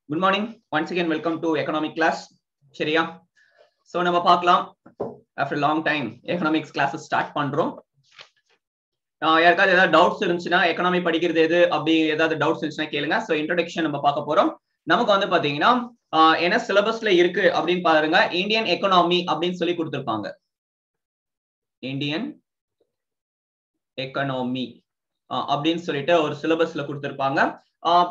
Good morning. Once again, welcome to economic class. சரியா? So நம்ம பார்க்கலாம். After a long time, economics classes start பண்றோம். யாருக்காவது ஏதாவது டவுட்ஸ் இருந்துச்சுன்னா எக்கனாமி படிக்கிறது எது அப்படி ஏதாவது டவுட்ஸ் இருந்துச்சுன்னா கேளுங்க. ஸோ இன்ட்ரோடக்ஷன் நம்ம பார்க்க போறோம். நமக்கு வந்து பாத்தீங்கன்னா என்ன சிலபஸ்ல இருக்கு அப்படின்னு பாருங்க. இந்தியன் எக்கனாமி அப்படின்னு சொல்லி கொடுத்துருப்பாங்க. இந்தியன் எக்கனாமி அப்படின்னு சொல்லிட்டு ஒரு சிலபஸ்ல கொடுத்துருப்பாங்க.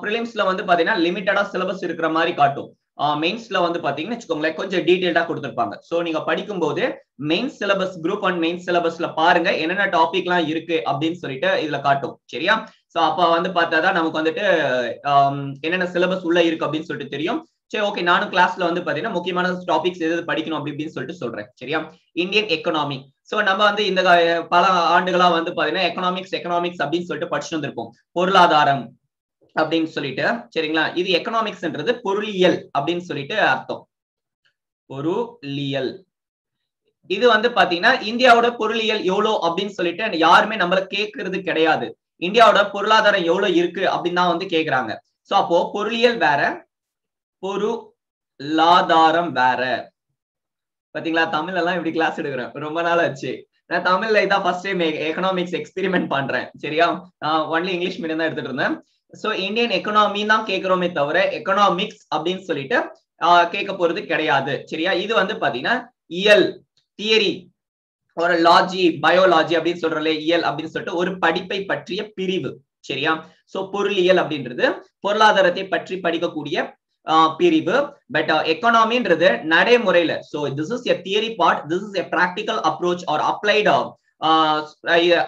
ப்ரிலிம்ஸ்ல வந்து பாத்தீங்கன்னா லிமிட்டடா சிலபஸ் இருக்கிற மாதிரி காட்டும். மெயின்ஸ்ல வந்து பாத்தீங்கன்னா வச்சுக்கோங்களேன் கொஞ்சம் டீடைல்டா கொடுத்துருப்பாங்க. சோ நீங்க படிக்கும் போது main syllabus group and main சிலபஸ்ல பாருங்க என்னென்ன டாபிக் எல்லாம் இருக்கு அப்படின்னு சொல்லிட்டு இதுல காட்டும். சரியா? சோ அப்ப வந்து பார்த்தாதான் நமக்கு வந்துட்டு என்னென்ன சிலபஸ் உள்ள இருக்கு அப்படின்னு சொல்லிட்டு தெரியும். சரி, ஓகே. நானும் கிளாஸ்ல வந்து பாத்தீங்கன்னா முக்கியமான டாபிக்ஸ் எது படிக்கணும் அப்படின்னு சொல்லிட்டு சொல்றேன். சரியா? Indian economy. சோ நம்ம வந்து இந்த பல ஆண்டுகளா வந்து பாத்தீங்கன்னா எக்கனாமிக்ஸ் அப்படின்னு சொல்லிட்டு படிச்சுட்டு வந்திருப்போம். பொருளாதாரம் அப்படின்னு சொல்லிட்டு. சரிங்களா? இது எக்கனாமிக்ஸ்ன்றது பொருளியல் அப்படின்னு சொல்லிட்டு அர்த்தம். பொருளியல். இது வந்து பாத்தீங்கன்னா இந்தியாவோட பொருளியல் எவ்வளவு அப்படின்னு சொல்லிட்டு யாருமே நம்மள கேட்கறது கிடையாது. இந்தியாவோட பொருளாதாரம் எவ்வளவு இருக்கு அப்படின்னு தான் வந்து கேக்குறாங்க. சோ அப்போ பொருளியல் வேற, பொருளாதாரம் வேற. பாத்தீங்களா? தமிழ் எல்லாம் இப்படி கிளாஸ் எடுக்கிறேன். ரொம்ப நாள் ஆச்சு. நான் தமிழ்ல இதான் ஃபர்ஸ்ட் டைம் எக்கனாமிக்ஸ் எக்ஸ்பெரிமெண்ட் பண்றேன். சரியா? ஒன்லி இங்கிலீஷ் மீடியம் தான் எடுத்துட்டு இருந்தேன். சோ இந்தியன் எக்கனாமி தான் கேட்கிறோமே தவிர எக்கனாமிக்ஸ் அப்படின்னு சொல்லிட்டு கேட்க போறது கிடையாது. சரியா? இது வந்து பாத்தீங்கன்னா இயல், தியரி, ஒரு லாஜி, பயோலாஜி அப்படின்னு சொல்றோம்ல, இயல் அப்படின்னு சொல்லிட்டு ஒரு படிப்பை பற்றிய பிரிவு. சரியா? சோ பொருளியல் அப்படின்றது பொருளாதாரத்தை பற்றி படிக்கக்கூடிய பிரிவு. பட் எக்கனாமின்றது நடைமுறையில. So this is a theory part, this is a practical approach or applied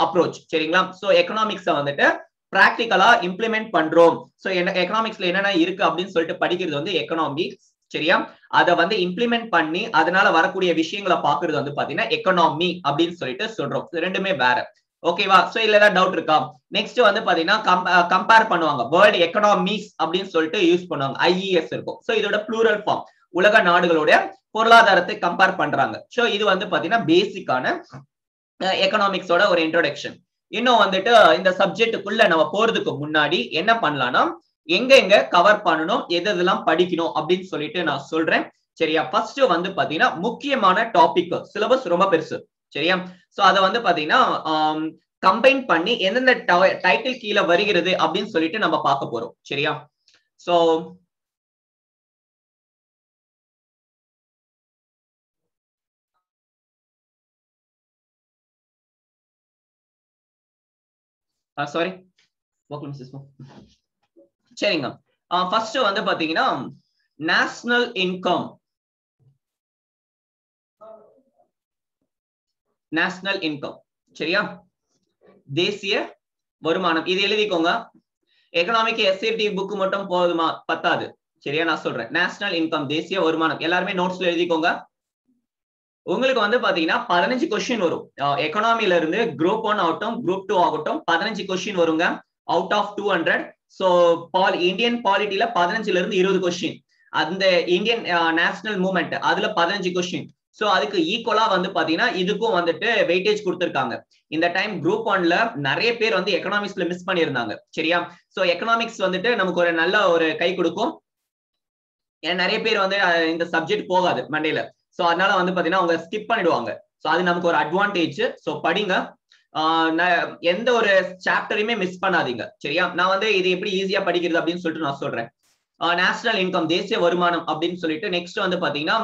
approach. சரிங்களா? சோ எக்கனாமிக்ஸ் வந்துட்டு பிராக்டிகலா இம்ப்ளிமெண்ட் பண்றோம். சோ எக்கனாமிக்ஸ்ல என்னென்ன இருக்கு அப்படின்னு சொல்லிட்டு படிக்கிறது வந்து எக்கனாமிக்ஸ். சரியா? அதை வந்து இம்ப்ளிமெண்ட் பண்ணி அதனால வரக்கூடிய விஷயங்களை பாக்குறது வந்து பாத்தீங்கன்னா எக்கனாமி அப்படின்னு சொல்லிட்டு சொல்றோம். ரெண்டுமே வேற. ஓகேவா? சோ இல்ல ஏதாவது டவுட் இருக்கா? நெக்ஸ்ட் வந்து பாத்தீங்கன்னா கம்பேர் பண்ணுவாங்க. வேர்ல்ட் எக்கனாமிக்ஸ் அப்படின்னு சொல்லிட்டு யூஸ் பண்ணுவாங்க. IES இருக்கும். சோ இதோட ப்ளூரல் ஃபார்ம். உலக நாடுகளோட பொருளாதாரத்தை கம்பேர் பண்றாங்க. சோ இது வந்து பாத்தீங்கன்னா பேசிக்கான எக்கனாமிக்ஸோட ஒரு இன்ட்ரோடக்ஷன். இன்னும் வந்துட்டு இந்த சப்ஜெக்டுக்குள்ள நம்ம போறதுக்கு முன்னாடி என்ன பண்ணலாம்னா எங்க கவர் பண்ணணும், எதெல்லாம் படிக்கணும் அப்படின்னு சொல்லிட்டு நான் சொல்றேன். சரியா? ஃபர்ஸ்ட் வந்து பாத்தீங்கன்னா முக்கியமான டாபிக். சிலபஸ் ரொம்ப பெருசு. சரியா? சோ அதை வந்து பாத்தீங்கன்னா கம்பைன் பண்ணி எந்தெந்த டைட்டில் கீழே வருகிறது அப்படின்னு சொல்லிட்டு நம்ம பார்க்க போறோம். சரியா? சோ சாரி, சரிங்க. ஃபர்ஸ்ட் வந்து பாத்தீங்கன்னா நேஷனல் இன்கம். National income. சரியா? தேசிய வருமானம். இது எழுதிக்கோங்க. எக்கனாமிக் SAT புக் மட்டும் போதுமா? பத்தாது. சரியா? நான் சொல்றேன். நேஷனல் இன்கம், தேசிய வருமானம். எல்லாருமே நோட்ஸ்ல எழுதிக்கோங்க. உங்களுக்கு வந்து பாத்தீங்கன்னா 15 கொஸ்டின் வரும். எக்கனாமில இருந்து குரூப் 1 ஆகட்டும், குரூப் 2 ஆகட்டும் 15 கொஸ்டின் வருங்க. Out of 200. சோ இந்தியன் பாலிட்டில 15ல இருந்து 20 கொஸ்டின். அந்த இந்தியன் நேஷனல் மூவ்மெண்ட் அதுல 15 கொஸ்டின். சோ அதுக்கு ஈக்குவலா வந்து பாத்தீங்கன்னா இதுக்கும் வந்துட்டு வெயிட்டேஜ் கொடுத்திருக்காங்க. இந்த டைம் குரூப் 1ல நிறைய பேர் வந்து எக்கனாமிக்ஸ்ல மிஸ் பண்ணியிருந்தாங்க. சரியா? சோ எக்கனாமிக்ஸ் வந்துட்டு நமக்கு ஒரு நல்ல ஒரு கை கொடுக்கும். ஏன்னா நிறைய பேர் வந்து இந்த சப்ஜெக்ட் போகாது மண்டேல. சோ அதனால வந்து பாத்தீங்கன்னா அவங்க ஸ்கிப் பண்ணிடுவாங்க. சோ அது நமக்கு ஒரு அட்வான்டேஜ். சோ படிங்க. எந்த ஒரு சாப்டரையுமே மிஸ் பண்ணாதீங்க. சரியா? நான் வந்து இது எப்படி ஈஸியா படிக்கிறது அப்படின்னு சொல்லிட்டு நான் சொல்றேன். நேஷனல் இன்கம், தேசிய வருமானம் அப்படின்னு சொல்லிட்டு நெக்ஸ்ட் வந்து பாத்தீங்கன்னா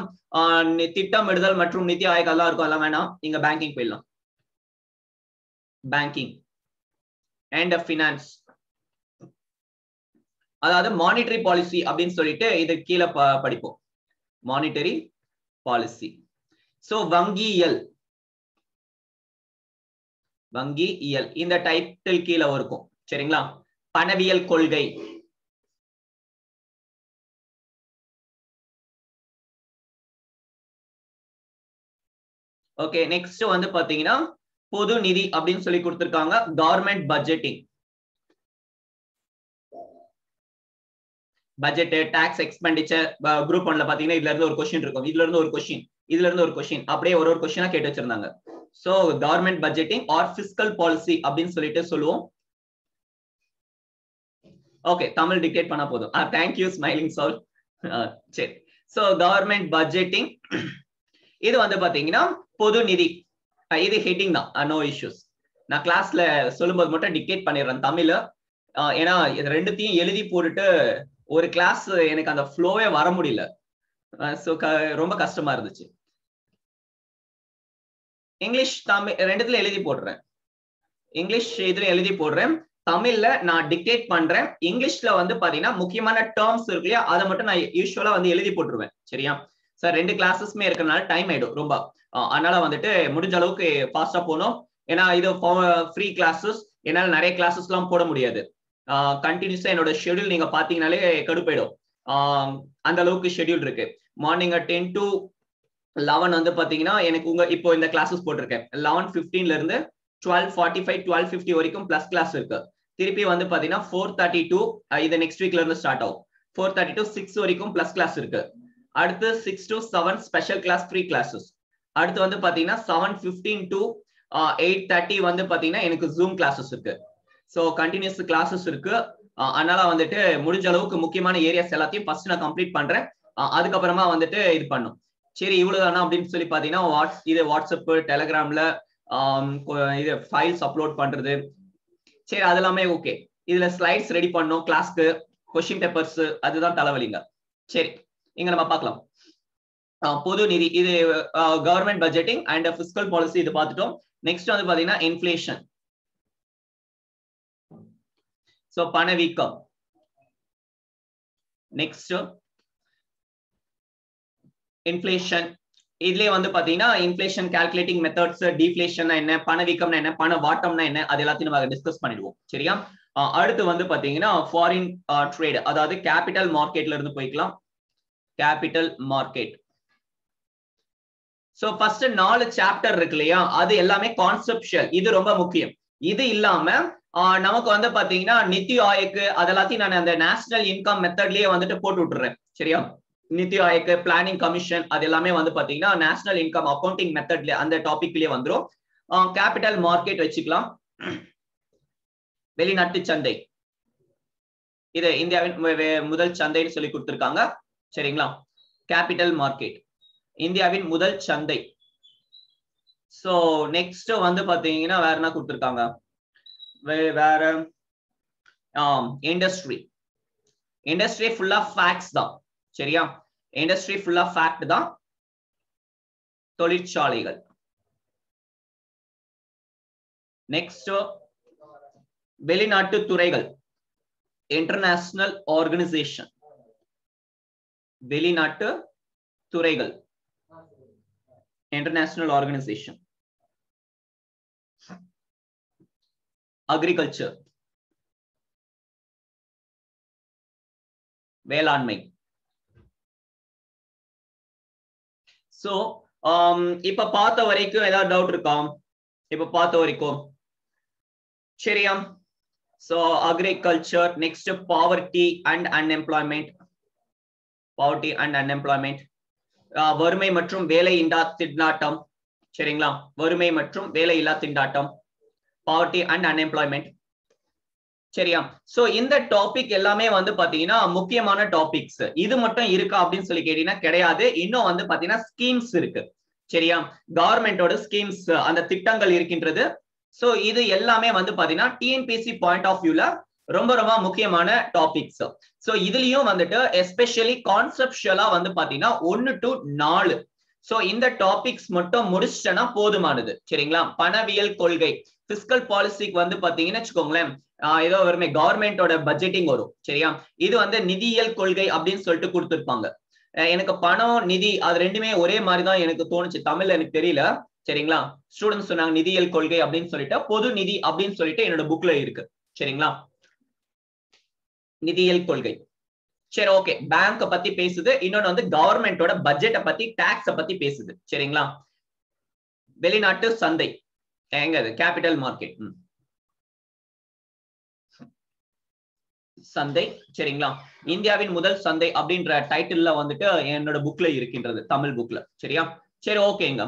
திட்டமிடுதல் மற்றும் நிதி ஆயோக் எல்லாம் இருக்கும். அதெல்லாம் வேணாம். நீங்க பேங்கிங் போயிடலாம். பேங்கிங் அண்ட் ஃபினான்ஸ், அதாவது மானிட்டரி பாலிசி அப்படின்னு சொல்லிட்டு இது கீழே படிப்போம். Monetary policy. சோ வங்கியியல், வங்கியியல் இந்த டைட்டில் கீழே இருக்கும். சரிங்களா? பணவியல் கொள்கை. ஓகே. நெக்ஸ்ட் வந்து பாத்தீங்கன்னா பொது நிதி அப்படின்னு சொல்லி கொடுத்திருக்காங்க. Government budgeting, budget, tax expenditure. Group 1ல பாத்தீங்கன்னா இதுல இருந்து ஒரு கொஸ்டின் இருக்கும், இதுல இருந்து ஒரு கொஸ்டின், இதுல இருந்து ஒரு கொஸ்டின், அப்படியே ஒரு கொஸ்டினா கேட்டு வச்சிருந்தாங்க. So government budgeting or fiscal policy அப்படின்னு சொல்லிட்டு சொல்லுவோம். ஓகே, தமிழ் டிக்டேட் பண்ணா போதும். Thank you smiling soul. சரி. சோ கவர்மெண்ட் பட்ஜெட்டிங் இது வந்து பாத்தீங்கன்னா பொது நிதி, இது ஹெட்டிங் தான், நோ இஷ்யூஸ். நான் கிளாஸ்ல சொல்லும்போது மட்டும் டிக்டேட் பண்ணிடுறேன் தமிழ். ஏன்னா இது ரெண்டுத்தையும் எழுதி போட்டுட்டு ஒரு கிளாஸ் எனக்கு அந்த ஃப்ளோவே வர முடியல. ரொம்ப கஷ்டமா இருந்துச்சு. இங்கிலீஷ் தமிழ் ரெண்டுத்துல எழுதி போடுறேன். இங்கிலீஷ் இதுல எழுதி போடுறேன், தமிழ்ல நான் டிக்டேட் பண்றேன். இங்கிலீஷ்ல வந்து பாத்தீங்கன்னா முக்கியமான டேர்ம்ஸ் இருக்கு இல்லையா, அதை மட்டும் நான் யூஸ்வலா வந்து எழுதி போட்டுருவேன். சரியா சார்? ரெண்டு கிளாஸஸ்மே இருக்கறனால டைம் ஆயிடும் ரொம்ப. அதனால வந்துட்டு முடிஞ்ச அளவுக்கு ஃபாஸ்டா போகணும். ஏன்னா இது ஃப்ரீ கிளாஸஸ், என்னால நிறைய கிளாஸஸ் எல்லாம் போட முடியாது. கண்டினியூஸா என்னோட ஷெட்யூல் நீங்க பாத்தீங்கன்னாலே கடுப்பாயிடும். அந்த அளவுக்கு ஷெட்யூல் இருக்கு. மார்னிங் 10 to 11 வந்து பாத்தீங்கன்னா எனக்கு இப்போ இந்த கிளாஸஸ் போட்டிருக்கேன். 11:15 இருந்து 12:45 12:50 வரைக்கும் பிளஸ் கிளாஸ் இருக்கு. திருப்பி வந்து பாத்தீங்கன்னா 4:30 to இது நெக்ஸ்ட் வீக்ல இருந்து ஸ்டார்ட் ஆகும். 4:30 to 6 வரைக்கும் பிளஸ் கிளாஸ் இருக்கு. அடுத்து 6 to 7 special class free classes. அடுத்து வந்து பாத்தீங்கன்னா 7:15 to 8:30 வந்து பாத்தீங்கன்னா எனக்கு ஜூம் கிளாஸஸ் இருக்கு. சோ கண்டினியூஸ் கிளாஸஸ் இருக்கு. அதனால வந்துட்டு முடிஞ்ச அளவுக்கு முக்கியமான ஏரியாஸ் எல்லாத்தையும் ஃபர்ஸ்ட் நான் கம்ப்ளீட் பண்றேன். அதுக்கப்புறமா வந்துட்டு இது பண்ணும். சரி இவ்வளவுதானா அப்படின்னு சொல்லி பாத்தீங்கன்னா இது வாட்ஸ்அப் டெலிகிராம்ல இது ஃபைல்ஸ் அப்லோட் பண்றது, சரி அதெல்லாமே ஓகே. இதுல ஸ்லைட்ஸ் ரெடி பண்ணும் கிளாஸ்க்கு, கொஸ்டின் பேப்பர்ஸ், அதுதான் தலைவலிங்க. சரி இங்க நம்ம பார்க்கலாம். பொது நிதி இது government budgeting and fiscal policy இது பார்த்துட்டோம். நெக்ஸ்ட் வந்து பாத்தீங்கன்னா இன்ஃப்ளேஷன். சோ பணவீக்கம். Next inflation. இதுலயே வந்து பாத்தீங்கன்னா இன்ஃப்ளேஷன் கால்குலேட்டிங் மெத்தட்ஸ், டிஃப்ளேஷன் என்ன, பணவீக்கம்னா என்ன, பண வாட்டம்னா என்ன, அது எல்லாத்தையும் நம்ம டிஸ்கஸ் பண்ணிடுவோம். சரியா? அடுத்து வந்து பாத்தீங்கன்னா ஃபாரின் ட்ரேட், அதாவது கேபிட்டல் மார்க்கெட்ல இருந்து போய்க்கலாம். Capital market. So first 4 chapter இருக்கு இல்லையா, அது எல்லாமே கான்செப்சுவல், இது ரொம்ப முக்கியம். இது இல்லாம நமக்கு வந்து பாத்தீங்கன்னா நித்தி ஆயோக் அதெல்லாத்தையும் நான் அந்த நேஷனல் இன்கம் மெத்தட்லயே வந்துட்டு போட்டு விட்டுறேன். சரியா? நித்தி ஆயோக், பிளானிங் கமிஷன், அது எல்லாமே வந்து பாத்தீங்கன்னா நேஷனல் இன்கம் அக்கௌண்டிங் மெத்தட்ல அந்த டாபிக்லயே வந்துரும். கேபிட்டல் மார்க்கெட் வச்சுக்கலாம். வெளிநாட்டு சந்தை, இது இந்தியாவின் முதல் சந்தைன்னு சொல்லி கொடுத்திருக்காங்க. சரிங்களா? கேபிட்டல் மார்க்கெட் இந்தியாவின் முதல் சந்தை. சோ நெக்ஸ்ட் வந்து பாத்தீங்கன்னா வேற என்ன கொடுத்திருக்காங்க, வேற இண்டஸ்ட்ரி. இண்டஸ்ட்ரி ஃபுல்லா ஃபேக்ட்ஸ் தான். சரியா? இண்டஸ்ட்ரி ஃபுல்லா ஃபேக்ட் தான். தொழிற்சாலைகள். நெக்ஸ்ட் வெளிநாட்டு துறைகள், இன்டர்நேஷனல் ஆர்கனைசேஷன். வெளிநாட்டு துறைகள், இன்டர்நேஷனல் ஆர்கனைசேஷன். அக்ரிகல்ச்சர், வேளாண்மை. சோ இப்ப பார்த்த வரைக்கும் ஏதாவது டவுட் இருக்கா? இப்ப பார்த்த வரைக்கும் சரியா? So agriculture. Next poverty and unemployment. Poverty and unemployment. வறுமை மற்றும் வேலை இல்லா திண்டாட்டம். சரிங்களா? வறுமை மற்றும் வேலை இல்லா திண்டாட்டம், பாவர்ட்டி அண்ட் அன்எம்ப்ளாய்மெண்ட். சரியா? சோ இந்த டாபிக் எல்லாமே வந்து பாத்தீங்கன்னா முக்கியமான டாபிக்ஸ். இது மட்டும் இருக்கா அப்படின்னு சொல்லி கேட்டீங்கன்னா கிடையாது. இன்னும் வந்து பாத்தீங்கன்னா ஸ்கீம்ஸ் இருக்கு. சரியா? கவர்மெண்டோட ஸ்கீம்ஸ், அந்த திட்டங்கள் இருக்கின்றது. சோ இது எல்லாமே வந்து பாத்தீங்கன்னா டிஎன்பிஎஸ்சி பாயிண்ட் ஆஃப் வியூல ரொம்ப ரொம்ப முக்கியமான டாபிக்ஸ். சோ இதுலயும் வந்துட்டு எஸ்பெஷலி கான்செப்சுவலா வந்து பாத்தீங்கன்னா 1 to 4. சோ இந்த டாபிக்ஸ் மட்டும் முடிச்சிட்டனா போதுமானது. சரிங்களா? பணவியல் கொள்கை, பிஸ்கல் பாலிசிக்கு வந்து பாத்தீங்கன்னா வச்சுக்கோங்களேன், ஏதோ வருமே கவர்மெண்டோட பட்ஜெட்டிங் வரும். சரியா? இது வந்து நிதியியல் கொள்கை அப்படின்னு சொல்லிட்டு கொடுத்திருப்பாங்க. எனக்கு பணம் நிதி அது ரெண்டுமே ஒரே மாதிரி தான் எனக்கு தோணுச்சு. தமிழ்ல எனக்கு தெரியல. சரிங்களா? ஸ்டூடெண்ட்ஸ் சொன்னாங்க நிதியியல் கொள்கை அப்படின்னு சொல்லிட்டு, பொது நிதி அப்படின்னு சொல்லிட்டு என்னோட புக்ல இருக்கு. சரிங்களா? நிதியியல் கொள்கை. சரி ஓகே. பேங்க் பத்தி பேசுது. இன்னொன்னு வந்து கவர்மெண்டோட பட்ஜெட்டை பத்தி, டாக்ஸ பத்தி பேசுது. சரிங்களா? வெளிநாட்டு சந்தை எங்க அது? Capital market. சந்தை. சரிங்களா? இந்தியாவின் முதல் சந்தை அப்படின்ற டைட்டில்ல வந்துட்டு என்னோட புக்ல இருக்கின்றது, தமிழ் புக்ல. சரியா? சரி ஓகேங்க.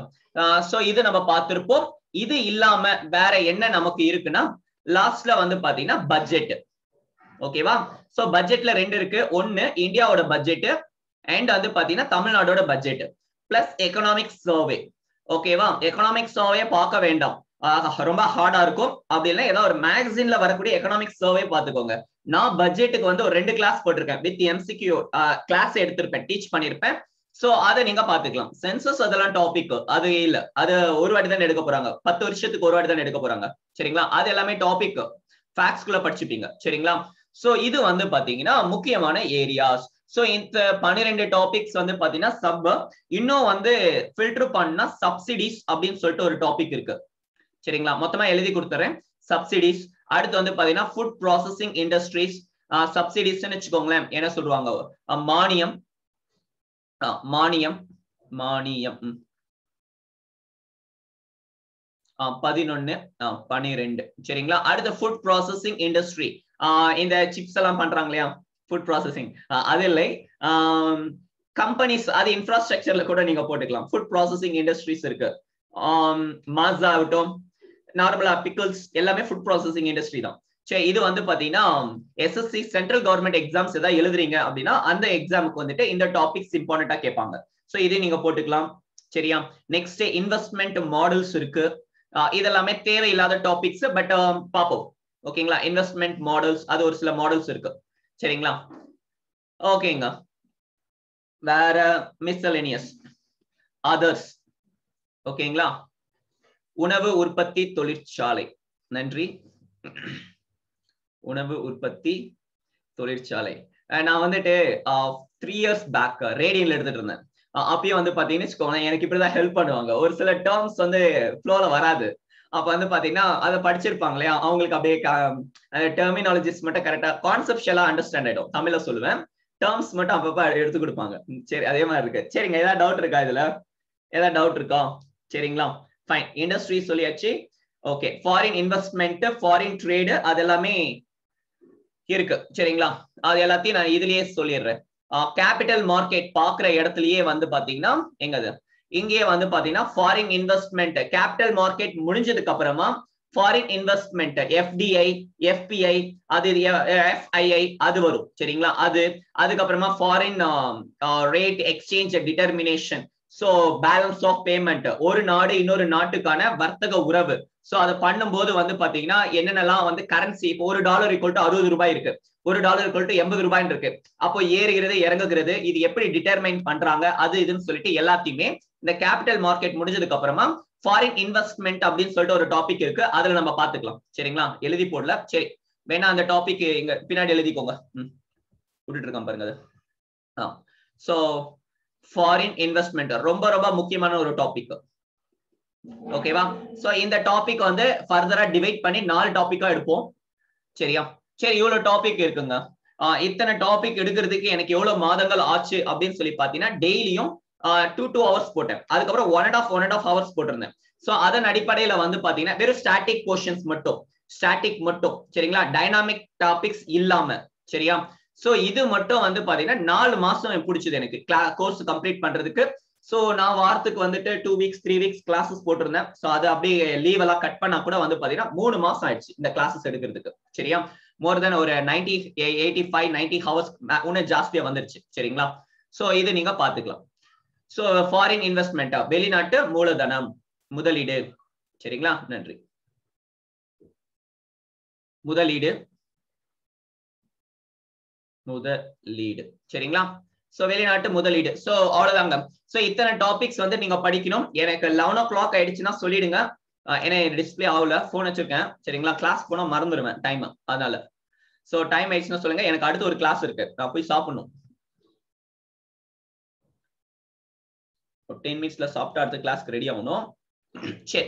சோ இது நம்ம பார்த்திருப்போம். இது இல்லாம வேற என்ன நமக்கு இருக்குன்னா லாஸ்ட்ல வந்து பாத்தீங்கன்னா பட்ஜெட். ஓகேவா? சோ பட்ஜெட்ல 2 இருக்கு. ஒன்னு இந்தியாவோட பட்ஜெட், அண்ட் வந்து பாத்தீங்கன்னா தமிழ்நாடோட பட்ஜெட் பிளஸ் எக்கனாமிக் சர்வே. ஓகேவா? எக்கனாமிக் சர்வே பார்க்க வேண்டாம், ரொம்ப ஹார்டா இருக்கும். அப்படி இல்லை ஏதாவது ஒரு மேகசின்ல வரக்கூடிய எக்கனாமிக் சர்வே பாத்துக்கோங்க. நான் பட்ஜெட்டுக்கு வந்து ஒரு 2 கிளாஸ் போட்டிருக்கேன் வித் எம்சிக்யூ கிளாஸ் எடுத்திருப்பேன், டீச் பண்ணிருப்பேன். சோ அதை நீங்க பாத்துக்கலாம். சென்சஸ் அதெல்லாம் டாபிக் அது இல்ல, அது ஒரு வாட்டி தான் எடுக்க போறாங்க, 10 வருஷத்துக்கு ஒரு வாட்டி தான் எடுக்க போறாங்க. சரிங்களா? அது எல்லாமே டாபிக் ஃபேக்ட்ஸ்குள்ள படிச்சுப்பீங்க. சரிங்களா? சோ இது வந்து பாத்தீங்கன்னா முக்கியமான ஏரியாஸ். சோ இந்த 12 டாபிக்ஸ் வந்து பாத்தீங்கன்னா சப். இன்னும் வந்து ஃபில்டர் பண்ணா சப்சிடிஸ் அப்படின்னு சொல்லிட்டு ஒரு டாபிக் இருக்கு. சரிங்களா? மொத்தமா எழுதி கொடுத்துறேன். சப்சிடிஸ். அடுத்து வந்து பாத்தீங்கன்னா ஃபுட் ப்ராசஸிங் இண்டஸ்ட்ரீஸ். சப்சிடிஸ்ன்னு வச்சுக்கோங்களேன், என்ன சொல்லுவாங்க, மானியம். மானியம் மானியம் 11 12. சரிங்களா? அடுத்து ஃபுட் ப்ராசஸிங் இண்டஸ்ட்ரி. இந்த சிப்ஸ் எல்லாம் பண்றாங்க இல்லையா, ஃபுட் ப்ராசஸிங். அது இல்லை, கம்பெனிஸ், அது இன்ஃப்ராஸ்ட்ரக்சர்ல கூட நீங்க போட்டுக்கலாம். ஃபுட் ப்ராசஸிங் இண்டஸ்ட்ரீஸ் இருக்கு. மாஸா ஆகட்டும், நார்மலா பிக்கிள்ஸ் எல்லாமே ஃபுட் ப்ராசஸிங் இண்டஸ்ட்ரி தான். சரி, இது வந்து பாத்தீங்கன்னா எஸ்எஸ்சி சென்ட்ரல் கவர்மெண்ட் எக்ஸாம்ஸ் ஏதாவது எழுதுறீங்க அப்படின்னா அந்த எக்ஸாமுக்கு வந்துட்டு இந்த டாபிக்ஸ் இம்பார்ட்டன்டா கேட்பாங்க. சோ இதை நீங்க போட்டுக்கலாம். சரியா? நெக்ஸ்ட் இன்வெஸ்ட்மெண்ட் மாடல்ஸ் இருக்கு. இதெல்லாமே தேவையில்லாத டாபிக்ஸ், பட் பாப்போம். ஓகேங்களா? இன்வெஸ்ட்மெண்ட் மாடல்ஸ், அது ஒரு சில மாடல்ஸ் இருக்கு. சரிங்களா? ஓகேங்க. வேற மிஸ்செலேனியஸ் அதர்ஸ். ஓகேங்களா? உணவு உற்பத்தி தொழிற்சாலை. நன்றி. உணவு உற்பத்தி தொழிற்சாலை. நான் வந்துட்டு 3 years பேக் ரேடியன்ல எடுத்துட்டு இருந்தேன். அப்பயும் வந்து பாத்தீங்கன்னு வச்சுக்கோங்களேன், எனக்கு இப்படிதான் ஹெல்ப் பண்ணுவாங்க. ஒரு சில டேர்ம்ஸ் வந்து ஃப்ளோல வராது. அப்ப வந்து பாத்தீங்கன்னா அதை படிச்சிருப்பாங்க இல்லையா, அவங்களுக்கு அப்படியே டெர்மினாலஜிஸ் மட்டும் கரெக்டா கான்செப்ஷுவலா அண்டர்ஸ்டாண்ட் ஆயிடும். தமிழ்ல சொல்லுவேன், டேர்ம்ஸ் மட்டும் அப்பப்ப எடுத்து கொடுப்பாங்க. சரி, அதே மாதிரி இருக்கு. சரிங்க, ஏதாவது டவுட் இருக்கா இதுல? ஏதாவது டவுட் இருக்கா? சரிங்களா? ஃபைன். இண்டஸ்ட்ரி சொல்லியாச்சு. Okay, foreign investment, foreign trade, அது எல்லாமே இருக்கு. சரிங்களா? அது எல்லாத்தையும் நான் இதுலயே சொல்லிடுறேன். கேபிட்டல் மார்க்கெட் பாக்குற இடத்துலயே வந்து பாத்தீங்கன்னா எங்கது இங்கேயே வந்து பாத்தீங்கன்னா ஃபாரின் இன்வெஸ்ட்மெண்ட், கேபிட்டல் மார்க்கெட் முடிஞ்சதுக்கு அப்புறமா ஃபாரின் இன்வெஸ்ட்மெண்ட், எஃப்டிஐ, எஃபிஐ, அது எஃப்ஐஐ அது வரும். சரிங்களா? அதுக்கப்புறமா foreign rate exchange determination. So balance of payment, ஒரு நாடு இன்னொரு நாட்டுக்கான வர்த்தக உறவு. சோ அதை பண்ணும்போது வந்து பாத்தீங்கன்னா என்னென்னலாம் வந்து கரன்சி, இப்போ $1 = 60 ரூபாய் இருக்கு, $1 = 80 ரூபாய் இருக்கு. அப்போ ஏறுகிறது இறங்குகிறது, இது எப்படி டிட்டர்மைன் பண்றாங்க, அது இதுன்னு சொல்லிட்டு எல்லாத்தையுமே இந்த கேபிட்டல் மார்க்கெட் முடிஞ்சதுக்கு அப்புறமா ஃபாரின் இன்வெஸ்ட்மெண்ட் அப்படின்னு சொல்லிட்டு ஒரு டாபிக் இருக்கு, அதுல நம்ம பாத்துக்கலாம். சரிங்களா? எழுதி போடல, சரி வேணா அந்த டாபிக் இங்க பின்னாடி எழுதிக்கோங்க. விட்டுட்டு இருக்கான் பாருங்க அது. சோ ஃபாரின் இன்வெஸ்ட்மெண்ட் ரொம்ப ரொம்ப முக்கியமான ஒரு டாபிக். ஓகேவா? சோ இந்த டாபிக் வந்து ஃபர்தரா டிவைட் பண்ணி 4 டாபிக்கா எடுப்போம். சரியா? சரி, இவ்வளவு டாபிக் இருக்குங்க. இத்தனை டாபிக் எடுக்கிறதுக்கு எனக்கு எவ்வளவு மாதங்கள் ஆச்சு அப்படின்னு சொல்லி பாத்தீங்கன்னா டெய்லியும் 2 hours போட்டேன். அதுக்கப்புறம் 1.5 hours போட்டிருந்தேன். சோ அதன் அடிப்படையில வந்து பாத்தீங்கன்னா வெறும் ஸ்டாட்டிக் போர்ஷன்ஸ் மட்டும், ஸ்டாட்டிக் மட்டும். சரிங்களா? டைனாமிக் டாபிக்ஸ் இல்லாம. சரியா? சோ இது மட்டும் வந்து பாத்தீங்கன்னா 4 மாசம் பிடிச்சது எனக்கு கோர்ஸ் கம்ப்ளீட் பண்றதுக்கு. சோ நான் வாரத்துக்கு வந்துட்டு 2 weeks 3 weeks கிளாஸஸ் போட்டிருந்தேன். சோ அது அப்படியே லீவ் எல்லாம் கட் பண்ணா கூட வந்து பாத்தீங்கன்னா 3 மாசம் ஆயிடுச்சு இந்த கிளாஸஸ் எடுக்கிறதுக்கு. சரியா? மோர் தென் ஒரு 85-90 hours இன்னும் ஜாஸ்தியா வந்துருச்சு. சரிங்களா? சோ இது நீங்க பாத்துக்கலாம். சோ ஃபாரின் இன்வெஸ்ட்மெண்ட், வெளிநாட்டு மூலதனம், முதலீடு. சரிங்களா? நன்றி. முதலீடு. சரிங்களா? சோ வெளிநாட்டு முதலீடு. சோ அவ்வளவுதாங்க. சோ இத்தனை டாபிக்ஸ் வந்து நீங்க படிக்கணும். எனக்கு 11 o'clock ஆயிடுச்சுன்னா சொல்லிடுங்க. ஏன்னா டிஸ்பிளே ஆகல, போன் வச்சிருக்கேன். சரிங்களா? கிளாஸ் போனா மறந்துடுவேன் டைம், அதனால. சோ டைம் ஆயிடுச்சுன்னா சொல்லுங்க. எனக்கு அடுத்து ஒரு கிளாஸ் இருக்கு, நான் போய் சாப்பிடணும். 10 minutesல சாப்பிட்டு அடுத்த கிளாஸ்க்கு ரெடி ஆகணும். சரி,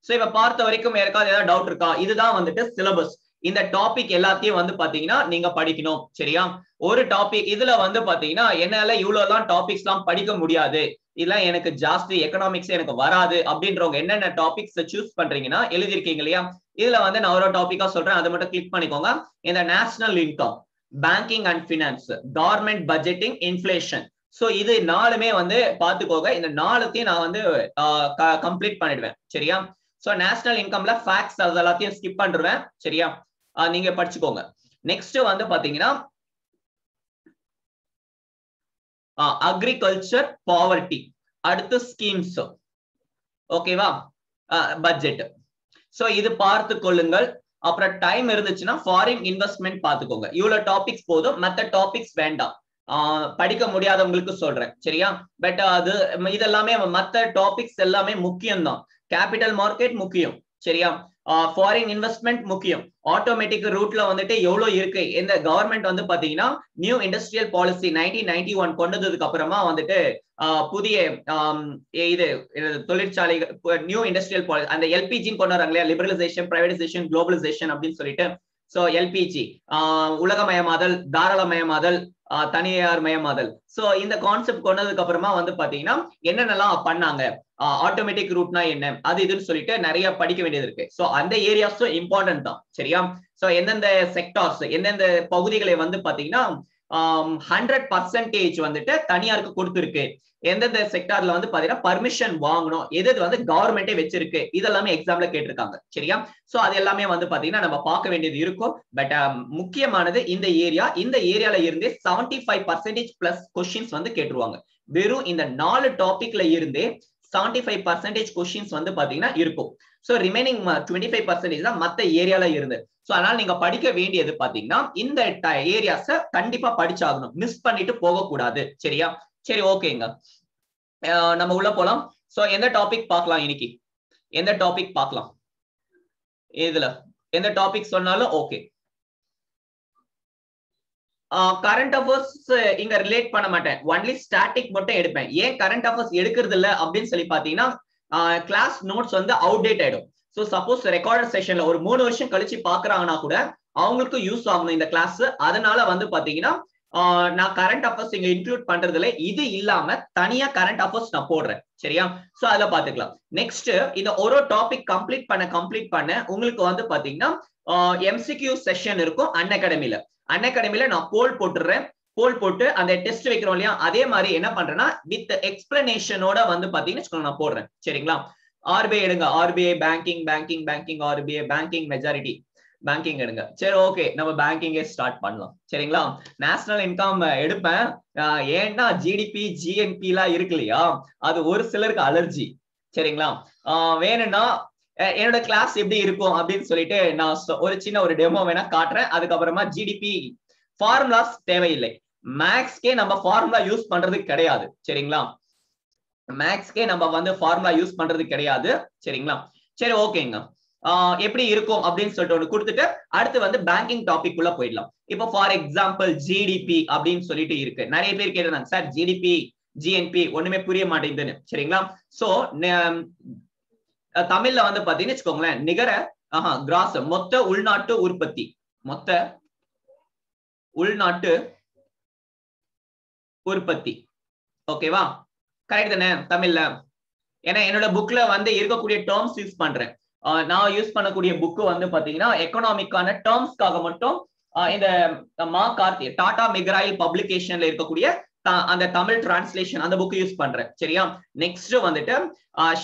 சோ இப்ப பார்த்த வரைக்கும் யாருக்காவது ஏதாவது டவுட் இருக்கா? இதுதான் வந்துட்டு சிலபஸ். இந்த டாபிக் எல்லாத்தையும் வந்து பாத்தீங்கன்னா நீங்க படிக்கணும். சரியா? ஒரு டாபிக் இதுல வந்து பாத்தீங்கன்னா என்னால இவ்வளவு எல்லாம் டாபிக்ஸ் எல்லாம் படிக்க முடியாது, இதெல்லாம் எனக்கு ஜாஸ்தி, எக்கனாமிக்ஸ் எனக்கு வராது அப்படின்றவங்க என்னென்ன டாபிக்ஸ் சூஸ் பண்றீங்கன்னா எழுதிருக்கீங்க இல்லையா, இதுல வந்து நான் ஒரு டாபிக்கா சொல்றேன், அதை மட்டும் கிளிக் பண்ணிக்கோங்க. இந்த national income, banking and finance, government budgeting, inflation. So இது 4மே வந்து பாத்துக்கோங்க. இந்த 4த்தையும் நான் வந்து கம்ப்ளீட் பண்ணிடுவேன். சரியா? சோ நேஷனல் இன்கம்ல ஃபேக்ட்ஸ் அது எல்லாத்தையும் ஸ்கிப் பண்ணிடுவேன். சரியா? நீங்க படிச்சுக்கோங்க. நெக்ஸ்ட் வந்து பாத்தீங்கன்னா அக்ரிகல்ச்சர் பாவர்ட்டி, அடுத்து ஸ்கீம்ஸ், ஓகேவா, பட்ஜெட். சோ இது பார்த்து கொள்ளுங்கள். அப்புறம் டைம் இருந்துச்சுன்னா ஃபாரின் இன்வெஸ்ட்மெண்ட் பாத்துக்கோங்க. இவ்வளவு டாபிக்ஸ் போதும், மத்த டாபிக்ஸ் வேண்டாம். படிக்க முடியாதவங்களுக்கு சொல்றேன், சரியா. பட் அது இதெல்லாமே மத்த டாபிக்ஸ் எல்லாமே முக்கியம் தான். கேபிட்டல் மார்க்கெட் முக்கியம், சரியா. ஃபாரின் இன்வெஸ்ட்மெண்ட் முக்கியம். ஆட்டோமேட்டிக் ரூட்ல வந்துட்டு எவ்வளவு இருக்கு. இந்த கவர்மெண்ட் வந்து பாத்தீங்கன்னா நியூ இண்டஸ்ட்ரியல் பாலிசி 1991 கொண்டதுக்கு அப்புறமா வந்துட்டு புதிய இது தொழிற்சாலைகள், நியூ இண்டஸ்ட்ரியல் பாலிசி, அந்த எல்பிஜி கொண்டு வராங்க இல்லையா, லிபரலைசேஷன், பிரைவேடைசேஷன், குளோபலைசேஷன் அப்படின்னு சொல்லிட்டு. சோ எல்பிஜி, உலகமயமாதல், தாராளமயமாதல், தனியார் மயமாதல். சோ இந்த கான்செப்ட் கொண்டதுக்கு அப்புறமா வந்து பாத்தீங்கன்னா என்னென்னலாம் பண்ணாங்க, ஆட்டோமேட்டிக் ரூட்னா என்ன, அது இதுன்னு சொல்லிட்டு நிறைய படிக்க வேண்டியது இருக்கு. சோ அந்த ஏரியாஸும் இம்பார்ட்டன்ட் தான், சரியா. சோ எந்தெந்த செக்டார்ஸ், எந்தெந்த பகுதிகளை வந்து பாத்தீங்கன்னா 100% வந்துட்டு தனியாருக்கு கொடுத்துருக்கு, எந்தெந்த செக்டார்ல வந்து பாத்தீங்கன்னா பர்மிஷன் வாங்கணும், எது வந்து கவர்மெண்டே வச்சிருக்கு, இதெல்லாமே எக்ஸாம்ல கேட்டிருக்காங்க, சரியா. சோ அது எல்லாமே வந்து பாத்தீங்கன்னா நம்ம பார்க்க வேண்டியது இருக்கும். பட் முக்கியமானது இந்த ஏரியால இருந்தே 75% பிளஸ் கொஸ்டின்ஸ் வந்து கேட்டுருவாங்க. வெறும் இந்த 4 டாபிக்ல இருந்தே 75% கொஸ்டின்ஸ் வந்து பாத்தீங்கன்னா இருக்கும். சோ ரிமைனிங் 25% தான் மத்த ஏரியால இருந்து. சோ அதனால நீங்க படிக்க வேண்டியது பாத்தீங்கன்னா இந்த ஏரியாஸ கண்டிப்பா படிச்சாகணும், மிஸ் பண்ணிட்டு போக கூடாது, சரியா. சரி, ஓகேங்க, நம்ம உள்ள போலாம். சோ எந்த டாபிக் பார்க்கலாம் இன்னைக்கு, எந்த டாபிக் பார்க்கலாம், இதுல எந்த டாபிக் சொன்னாலும் ஓகே. கரண்ட் அஃபேர்ஸ் இங்க ரிலேட் பண்ண மாட்டேன், ஒன்லி ஸ்டாட்டிக் மட்டும் எடுப்பேன். ஏன் கரண்ட் அஃபேர்ஸ் எடுக்கிறது இல்ல அப்படின்னு சொல்லி பாத்தீங்கன்னா கிளாஸ் நோட்ஸ் வந்து அவுடேட் ஆயிடும். சோ சப்போஸ் ரெக்கார்டட் செஷன்ல ஒரு 3 வருஷம் கழிச்சு பாக்குறாங்கன்னா கூட அவங்களுக்கு யூஸ் ஆகணும் இந்த கிளாஸ். அதனால வந்து பாத்தீங்கன்னா நான் கரண்ட் அஃபேர்ஸ் இங்க இன்க்ளூட் பண்றதுல, இது இல்லாம தனியா கரண்ட் அஃபேர்ஸ் நான் போடுறேன், சரியா. சோ அதுல பாத்துக்கலாம். நெக்ஸ்ட் இந்த ஒரு டாபிக் கம்ப்ளீட் பண்ண உங்களுக்கு வந்து பாத்தீங்கன்னா எம்சிக்யூ செஷன் இருக்கும் அன்அகாடமில நான் போல் போட்டுறேன். போல் போட்டு அந்த டெஸ்ட் வைக்கிறோம் இல்லையா, அதே மாதிரி என்ன பண்றேன்னா வித் எக்ஸ்பிளனேஷனோட வந்து பாத்தீங்கன்னா நான் போடுறேன், சரிங்களா. ஆர்பிஐ எடுங்க, RBI banking, RBI banking majority banking எடுங்க. சரி, ஓகே, நம்ம பேங்கிங்கே ஸ்டார்ட் பண்ணலாம், சரிங்களா. நேஷனல் இன்கம் எடுப்பேன், ஏன்னா ஜிடிபி ஜிஎன்பி எல்லாம் இருக்கு இல்லையா, அது ஒரு சிலருக்கு அலர்ஜி, சரிங்களா. வேணும்னா என்னோட கிளாஸ் எப்படி இருக்கும் அப்படின்னு சொல்லிட்டு நான் ஒரு சின்ன ஒரு டெமோ வேணா காட்டுறேன். அதுக்கப்புறமா ஜிடிபி ஃபார்முலாஸ் தேவையில்லை, மேக்ஸ்க்கே நம்ம ஃபார்முலா யூஸ் பண்றது கிடையாது, சரிங்களா. மேக்ஸ்க்கே நம்ம வந்து ஃபார்முலா யூஸ் பண்றது கிடையாது, சரிங்களா. சரி, ஓகேங்க. எப்படி இருக்கும் அப்படின்னு சொல்லிட்டு ஒன்று கொடுத்துட்டு அடுத்து வந்து பேங்கிங் டாபிக் உள்ள போயிடலாம். இப்போ ஃபார் எக்ஸாம்பிள் ஜிடிபி அப்படின்னு சொல்லிட்டு இருக்கு. நிறைய பேர் கேட்டிருந்தாங்க, சார் ஜிடிபி ஜிஎன்பி ஒண்ணுமே புரிய மாட்டேங்குதுன்னு, சரிங்களா. சோ தமிழ்ல வந்து பாத்தீங்கன்னு வச்சுக்கோங்களேன், நிகர கிராஸ், மொத்த உள்நாட்டு உற்பத்தி, மொத்த உள்நாட்டு உற்பத்தி, ஓகேவா. கரெக்ட் தானே தமிழ்ல? ஏன்னா என்னோட புக்ல வந்து இருக்கக்கூடிய டேர்ம்ஸ் யூஸ் பண்றேன். நான் யூஸ் பண்ணக்கூடிய புக்கு வந்து பாத்தீங்கன்னா எக்கனாமிக்கான டேர்ம்ஸ்க்காக மட்டும் இந்த மா கார்த்தி டாடா மெக்ராயில் பப்ளிகேஷன்ல இருக்கக்கூடிய அந்த தமிழ் டிரான்ஸ்லேஷன் அந்த புக் யூஸ் பண்றேன், சரியா. நெக்ஸ்ட் வந்துட்டு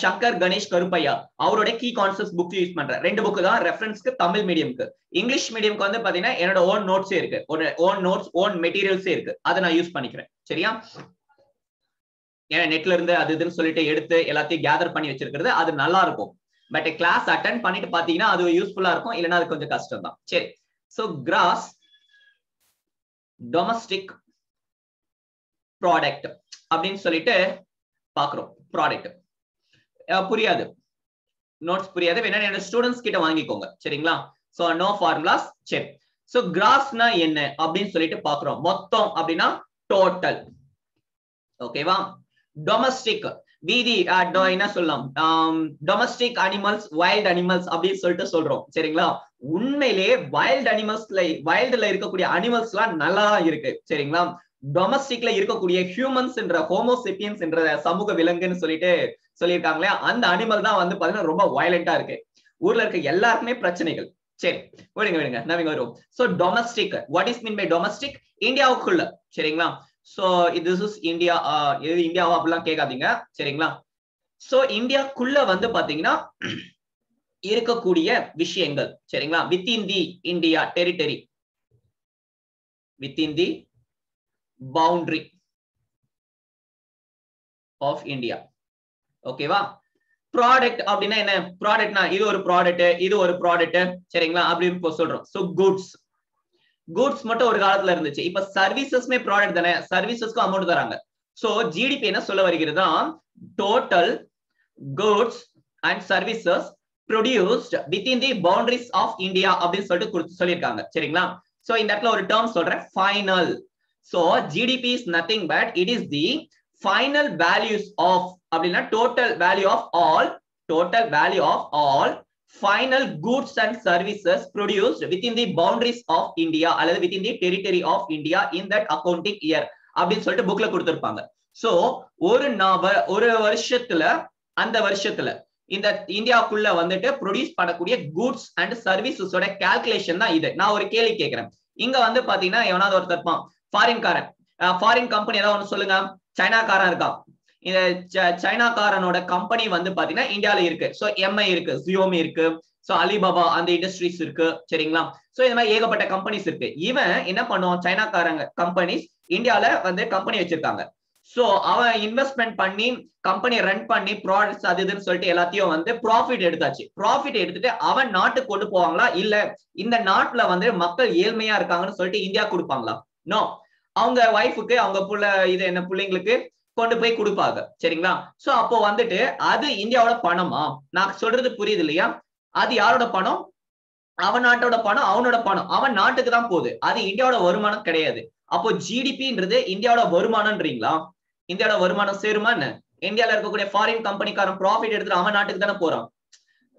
சங்கர் கணேஷ் கருப்பையா அவரோட கீ கான்செப்ட்ஸ் புக் யூஸ் பண்றேன். 2 புக் தான் ரெஃபரன்ஸ்க்கு, தமிழ் மீடியம்க்கு. இங்கிலீஷ் மீடியம்க்கு வந்து பாத்தீங்கன்னா என்னோட ஓன் நோட்ஸே இருக்கு, ஓன் நோட்ஸ், ஓன் மெட்டீரியல்ஸே இருக்கு, அதை நான் யூஸ் பண்ணிக்கிறேன், சரியா. ஏன்னா நெட்ல இருந்து அது இதுன்னு சொல்லிட்டு எடுத்து எல்லாத்தையும் கேதர் பண்ணி வச்சிருக்கிறது அது நல்லா இருக்கும். பட் கிளாஸ் அட்டென்ட் பண்ணிட்டு பாத்தீங்கன்னா அது யூஸ்ஃபுல்லா இருக்கும், இல்லைன்னா அது கொஞ்சம் கஷ்டம் தான். சரி, சோ கிராஸ் டொமஸ்டிக் ப்ராடக்ட் அப்படின்னு சொல்லிட்டு பாக்குறோம். ப்ராடக்ட் புரியாது, நோட்ஸ் புரியாது, வேணா என்னோட ஸ்டூடெண்ட்ஸ் கிட்ட வாங்கிக்கோங்க, சரிங்களா. So no formulas. சரி, சோ கிராஸ்னா என்ன அப்படின்னு சொல்லிட்டு பாக்குறோம். மொத்தம் அப்படின்னா டோட்டல், ஓகேவா. டொமஸ்டிக் வீதி என்ன சொல்லலாம், டொமஸ்டிக் அனிமல்ஸ், வைல்ட் அனிமல்ஸ் அப்படின்னு சொல்லிட்டு சொல்றோம், சரிங்களா. உண்மையிலேயே வைல்ட் அனிமல்ஸ்ல, வைல்டுல இருக்கக்கூடிய அனிமல்ஸ் எல்லாம் நல்லா இருக்கு, சரிங்களா. டொமஸ்டிக்ல இருக்கக்கூடிய ஹியூமன்ஸ் என்ற ஹோமோசெப்பியன்ஸ் என்ற சமூக விலங்குன்னு சொல்லிட்டு சொல்லியிருக்காங்களே, அந்த அனிமல் தான் வந்து பாத்தீங்கன்னா ரொம்ப வயலண்டா இருக்கு. ஊர்ல இருக்க எல்லாருக்குமே பிரச்சனைகள். சரி, விடுங்க நம்ம வருவோம். So domestic, what is mean by domestic? இந்தியாவுக்குள்ள, சரிங்களா. சோ திஸ் இஸ் இந்தியா, இது இந்தியாவா அப்படிலாம் கேட்காதீங்க, சரிங்களா. சோ இந்தியாக்குள்ள வந்து பாத்தீங்கன்னா இருக்கக்கூடிய விஷயங்கள், சரிங்களா. Within the India territory, within the boundary, of India. ஓகேவா? ப்ராடக்ட் அப்படின்னா என்ன? ப்ராடக்ட்னா இது ஒரு ப்ராடக்ட், இது ஒரு ப்ராடக்ட், சரிங்களா? அப்படின்னு சொல்றோம். சோ குட்ஸ், குட்ஸ் மட்டும் ஒரு காலத்துல இருந்துச்சு. இப்ப சர்வீசஸ்மே ப்ராடக்ட் தானே, சர்வீசஸ்க்கு அமௌண்ட் தராங்க. சோ ஜிடிபி என்ன சொல்ல வருகிறதா, total goods and services produced within the boundaries of India அப்படின்னு சொல்லிட்டு சொல்லிருக்காங்க, சரிங்களா? சோ இந்த இடத்துல ஒரு டேர்ம் சொல்றேன், final. So GDP is nothing but it is the final values of அப்படினா total value of all final goods and services produced within the boundaries of India அல்லது within the territory of India in that accounting year அப்படின்னு சொல்லிட்டு புக்ல கொடுத்திருப்பாங்க. So ஒரு வருஷத்துல, அந்த வருஷத்துல இந்த இந்தியாக்குள்ள வந்துட்டு ப்ரொடியூஸ் பண்ணக்கூடிய கூட்ஸ் அண்ட் சர்வீசஸோட கால்குலேஷன் தான் இது. நான் ஒரு கேள்வி கேட்கிறேன். இங்க வந்து பாத்தீங்கன்னா எவனாவது ஒருத்தர் இருப்பான், ஃபாரின்காரன், ஃபாரின் கம்பெனி ஏதாவது ஒன்று சொல்லுங்க, சைனாக்காரன் இருக்கான். இந்த சைனாக்காரனோட கம்பெனி வந்து பாத்தீங்கன்னா இந்தியால இருக்கு. சோ எம்ஐ இருக்கு, ஜியோமி இருக்கு, சோ அலிபாபா அந்த இண்டஸ்ட்ரீஸ் இருக்கு, சரிங்களா? சோ இந்த மாதிரி ஏகப்பட்ட கம்பெனிஸ் இருக்கு. இவன் என்ன பண்ணுவான், சைனாக்காரங்க கம்பெனிஸ் இந்தியால வந்து கம்பெனி வச்சிருக்காங்க. சோ அவன் இன்வெஸ்ட்மெண்ட் பண்ணி கம்பெனி ரன் பண்ணி ப்ராடக்ட்ஸ் அது இதுன்னு சொல்லிட்டு எல்லாத்தையும் வந்து ப்ராஃபிட் எடுத்தாச்சு. ப்ராஃபிட் எடுத்துட்டு அவன் நாட்டுக்கு கொண்டு போவாங்களா, இல்ல இந்த நாட்டுல வந்து மக்கள் ஏழ்மையா இருக்காங்கன்னு சொல்லிட்டு இந்தியா கொடுப்பாங்களா? நோ, அவங்க வைஃபுக்கு, அவங்க புள்ள இது என்ன பிள்ளைங்களுக்கு கொண்டு போய் கொடுப்பாங்க, சரிங்களா? சோ அப்போ வந்துட்டு அது இந்தியாவோட பணமா? நான் சொல்றது புரியுது இல்லையா? அது யாரோட பணம்? அவன் நாட்டோட பணம், அவனோட பணம், அவன் நாட்டுக்கு தான் போகுது. அது இந்தியாவோட வருமானம் கிடையாது. அப்போ ஜிடிபின்றது இந்தியாவோட வருமானம்ன்றீங்களா? இந்தியாவோட வருமானம் சேருமா என்ன? இந்தியால இருக்கக்கூடிய ஃபாரின் கம்பெனிக்காரன் ப்ராஃபிட் எடுத்துட்டு அவன் நாட்டுக்கு தானே போறான்.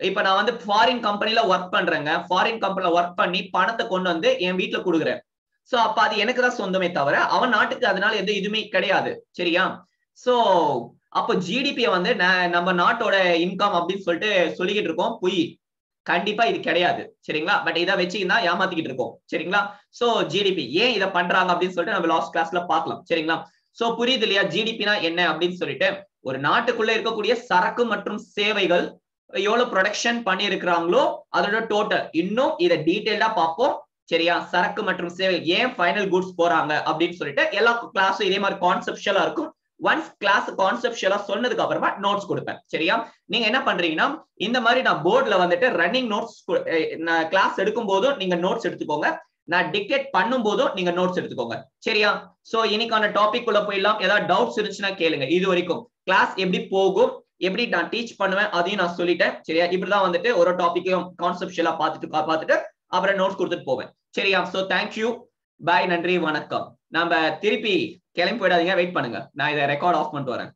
இப்ப நான் வந்து ஃபாரின் கம்பெனில ஒர்க் பண்றேங்க, ஃபாரின் கம்பெனில ஒர்க் பண்ணி பணத்தை கொண்டு வந்து என் வீட்டுல கொடுக்குறேன். சோ அப்ப அது எனக்கு தான் சொந்தமே தவிர அவன் நாட்டுக்கு அதனால எந்த இதுவுமே கிடையாது, சரியா? சோ அப்போ ஜிடிபியை வந்து நம்ம நாட்டோட இன்கம் அப்படின்னு சொல்லிட்டு சொல்லிக்கிட்டு இருக்கோம். பொய், கண்டிப்பா இது கிடையாது, சரிங்களா? பட் இதை வச்சுக்கிட்டு தான் ஏமாத்திக்கிட்டு இருக்கோம், சரிங்களா? சோ ஜிடிபி ஏன் இதை பண்றாங்க அப்படின்னு சொல்லிட்டு நம்ம லாஸ்ட் கிளாஸ்ல பார்க்கலாம், சரிங்களா? சோ புரியுது இல்லையா ஜிடிபினா என்ன அப்படின்னு சொல்லிட்டு? ஒரு நாட்டுக்குள்ள இருக்கக்கூடிய சரக்கு மற்றும் சேவைகள் எவ்வளவு ப்ரொடக்ஷன் பண்ணி இருக்கிறாங்களோ அதோட டோட்டல். இன்னும் இதை டீடைல்டா பார்ப்போம், சரியா? சரக்கு மற்றும் சேவை ஏன் ஃபைனல் குட்ஸ் போறாங்க அப்படின்னு சொல்லிட்டு எல்லா கிளாஸும் இதே மாதிரி கான்செப்ஷுவலா இருக்கும். ஒன்ஸ் கிளாஸ் கான்செப்ஷுவலா சொன்னதுக்கு அப்புறமா நோட்ஸ் கொடுப்பேன், சரியா? நீங்க என்ன பண்றீங்கன்னா இந்த மாதிரி நான் போர்ட்ல வந்துட்டு ரன்னிங் நோட்ஸ், கிளாஸ் எடுக்கும் போதும் நீங்க நோட்ஸ் எடுத்துக்கோங்க, நான் டிக்டேட் பண்ணும் போதும் நீங்க நோட்ஸ் எடுத்துக்கோங்க, சரியா? சோ இன்னைக்கான டாபிக் உள்ள போயிடலாம். ஏதாவது டவுட்ஸ் இருந்துச்சுன்னா கேளுங்க. இது வரைக்கும் கிளாஸ் எப்படி போகும், எப்படி நான் டீச் பண்ணுவேன் அதையும் நான் சொல்லிட்டேன், சரியா? இப்படிதான் வந்துட்டு ஒரு டாபிக்கையும் கான்செப்ஷுவலா பார்த்துட்டு அப்புறம் நோட்ஸ் கொடுத்துட்டு போவேன், சரியா? சோ தேங்க்யூ, பாய், நன்றி, வணக்கம். நம்ம திருப்பி கிளம்பி போயிடாதீங்க, வெயிட் பண்ணுங்க, நான் இதை ரெக்கார்ட் ஆஃப் பண்ணிட்டு வரேன்.